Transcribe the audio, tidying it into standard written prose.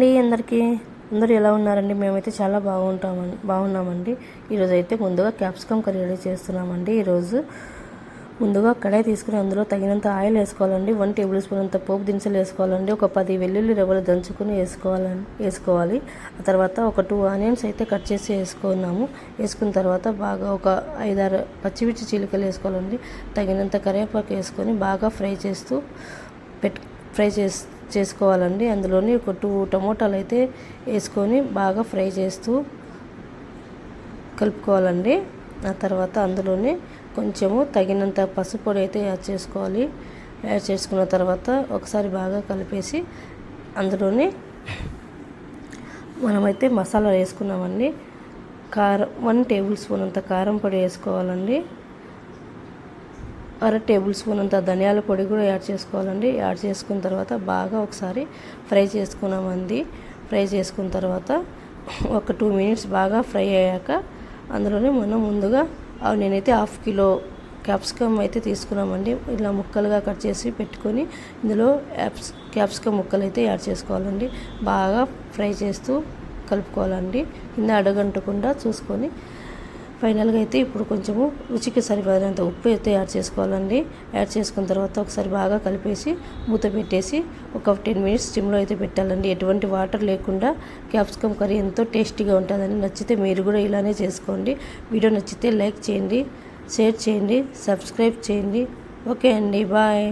అండి అందరికీ. అందరూ ఎలా ఉన్నారండి? మేమైతే చాలా బాగున్నామండి. ఈరోజు అయితే ముందుగా క్యాప్సికమ్ కర్రీ రెడీ చేస్తున్నామండి. ఈరోజు ముందుగా కడాయి తీసుకుని అందులో తగినంత ఆయిల్ వేసుకోవాలండి. 1 టేబుల్ స్పూన్ అంత పోపు దినుసులు వేసుకోవాలండి. ఒక 10 వెల్లుల్లి రెబ్బలు దంచుకుని వేసుకోవాలి. ఆ తర్వాత ఒక 2 ఆనియన్స్ అయితే కట్ చేసి వేసుకున్న తర్వాత బాగా ఒక 5-6 పచ్చిమిర్చి చీలికలు వేసుకోవాలండి. తగినంత కరివేపాకు వేసుకొని బాగా ఫ్రై చేసుకోవాలండి. అందులోని ఒక 2 టమోటాలు అయితే వేసుకొని బాగా ఫ్రై చేస్తూ కలుపుకోవాలండి. ఆ తర్వాత అందులోనే కొంచెము తగినంత పసుపు పొడి అయితే యాడ్ చేసుకున్న తర్వాత ఒకసారి బాగా కలిపేసి అందులోనే మనమైతే మసాలా వేసుకున్నామండి. 1 టేబుల్ స్పూన్ అంత కారం పొడి వేసుకోవాలండి. 1/2 టేబుల్ స్పూన్ అంత ధనియాల పొడి కూడా యాడ్ చేసుకోవాలండి. యాడ్ చేసుకున్న తర్వాత బాగా ఒకసారి ఫ్రై చేసుకున్న తర్వాత ఒక 2 మినిట్స్ బాగా ఫ్రై అయ్యాక అందులోనే మనం ముందుగా నేనైతే 1/2 కిలో క్యాప్సికమ్ అయితే తీసుకున్నామండి. ఇలా ముక్కలుగా కట్ చేసి పెట్టుకొని ఇందులో క్యాప్సికమ్ ముక్కలు అయితే యాడ్ చేసుకోవాలండి. బాగా ఫ్రై చేస్తూ కలుపుకోవాలండి. కింద అడగంటకుండా చూసుకొని ఫైనల్గా అయితే ఇప్పుడు కొంచెము రుచికి సరిపడినంత ఉప్పు అయితే యాడ్ చేసుకోవాలండి. యాడ్ చేసుకున్న తర్వాత ఒకసారి బాగా కలిపేసి మూత పెట్టేసి ఒక 10 మినిట్స్ స్టిమ్లో అయితే పెట్టాలండి. ఎటువంటి వాటర్ లేకుండా క్యాప్సికమ్ కర్రీ ఎంతో టేస్టీగా ఉంటుందని. నచ్చితే మీరు కూడా ఇలానే చేసుకోండి. వీడియో నచ్చితే లైక్ చేయండి, షేర్ చేయండి, సబ్స్క్రైబ్ చేయండి. ఓకే అండి, బాయ్.